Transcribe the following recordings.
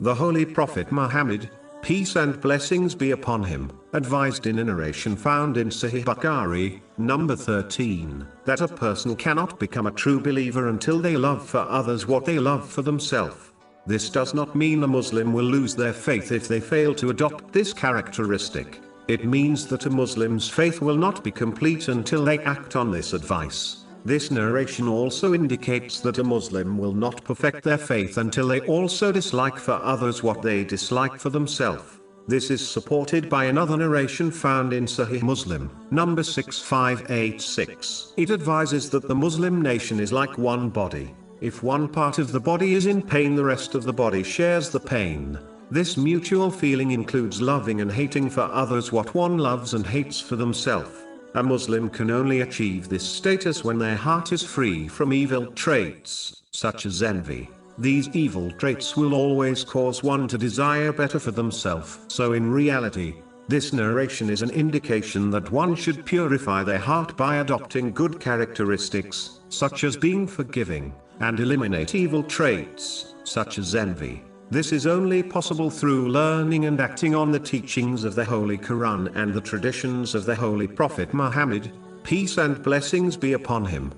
The Holy Prophet Muhammad, peace and blessings be upon him, advised in a narration found in Sahih Bukhari, number 13, that a person cannot become a true believer until they love for others what they love for themselves. This does not mean a Muslim will lose their faith if they fail to adopt this characteristic. It means that a Muslim's faith will not be complete until they act on this advice. This narration also indicates that a Muslim will not perfect their faith until they also dislike for others what they dislike for themselves. This is supported by another narration found in Sahih Muslim, number 6586. It advises that the Muslim nation is like one body. If one part of the body is in pain, the rest of the body shares the pain. This mutual feeling includes loving and hating for others what one loves and hates for themselves. A Muslim can only achieve this status when their heart is free from evil traits, such as envy. These evil traits will always cause one to desire better for themselves. So in reality, this narration is an indication that one should purify their heart by adopting good characteristics, such as being forgiving, and eliminate evil traits, such as envy. This is only possible through learning and acting on the teachings of the Holy Quran and the traditions of the Holy Prophet Muhammad, peace and blessings be upon him.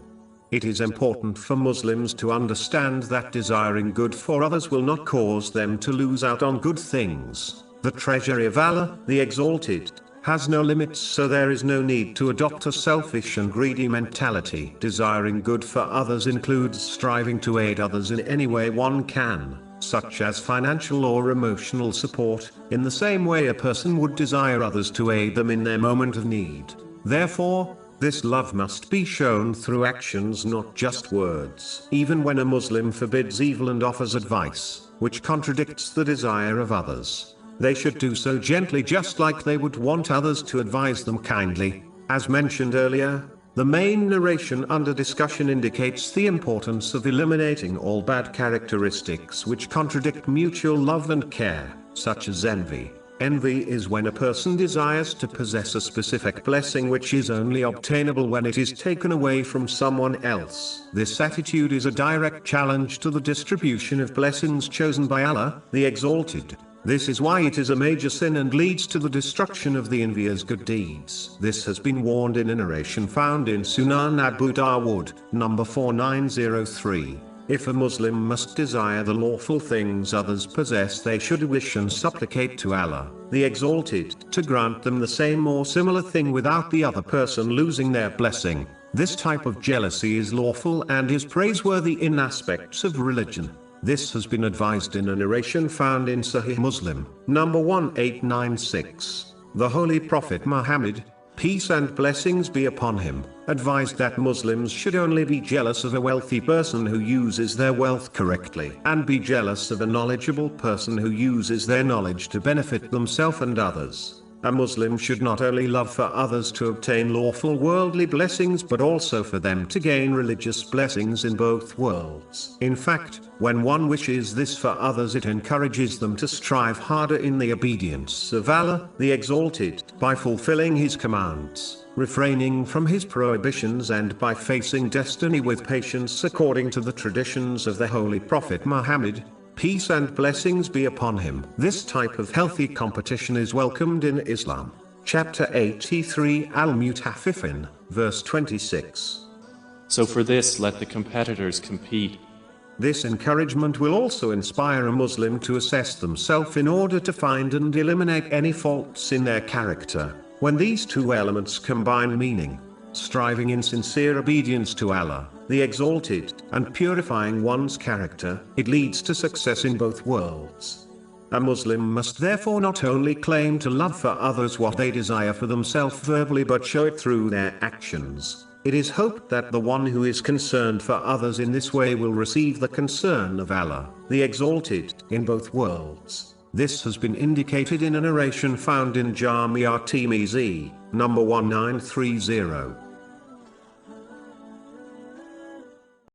It is important for Muslims to understand that desiring good for others will not cause them to lose out on good things. The treasury of Allah, the Exalted, has no limits, so there is no need to adopt a selfish and greedy mentality. Desiring good for others includes striving to aid others in any way one can, such as financial or emotional support, in the same way a person would desire others to aid them in their moment of need. Therefore, this love must be shown through actions, not just words. Even when a Muslim forbids evil and offers advice, which contradicts the desire of others, they should do so gently, just like they would want others to advise them kindly. As mentioned earlier, the main narration under discussion indicates the importance of eliminating all bad characteristics which contradict mutual love and care, such as envy. Envy is when a person desires to possess a specific blessing which is only obtainable when it is taken away from someone else. This attitude is a direct challenge to the distribution of blessings chosen by Allah, the Exalted. This is why it is a major sin and leads to the destruction of the envier's good deeds. This has been warned in a narration found in Sunan Abu Dawood, number 4903. If a Muslim must desire the lawful things others possess, they should wish and supplicate to Allah, the Exalted, to grant them the same or similar thing without the other person losing their blessing. This type of jealousy is lawful and is praiseworthy in aspects of religion. This has been advised in a narration found in Sahih Muslim, number 1896. The Holy Prophet Muhammad, peace and blessings be upon him, advised that Muslims should only be jealous of a wealthy person who uses their wealth correctly, and be jealous of a knowledgeable person who uses their knowledge to benefit themselves and others. A Muslim should not only love for others to obtain lawful worldly blessings but also for them to gain religious blessings in both worlds. In fact, when one wishes this for others, it encourages them to strive harder in the obedience of Allah, the Exalted, by fulfilling His commands, refraining from His prohibitions, and by facing destiny with patience according to the traditions of the Holy Prophet Muhammad, peace and blessings be upon him. This type of healthy competition is welcomed in Islam. Chapter 83 Al-Mutaffifin, verse 26. So for this let the competitors compete. This encouragement will also inspire a Muslim to assess themselves in order to find and eliminate any faults in their character. When these two elements combine, meaning striving in sincere obedience to Allah, the Exalted, and purifying one's character, it leads to success in both worlds. A Muslim must therefore not only claim to love for others what they desire for themselves verbally but show it through their actions. It is hoped that the one who is concerned for others in this way will receive the concern of Allah, the Exalted, in both worlds. This has been indicated in a narration found in Jami' at-Tirmidhi, number 1930.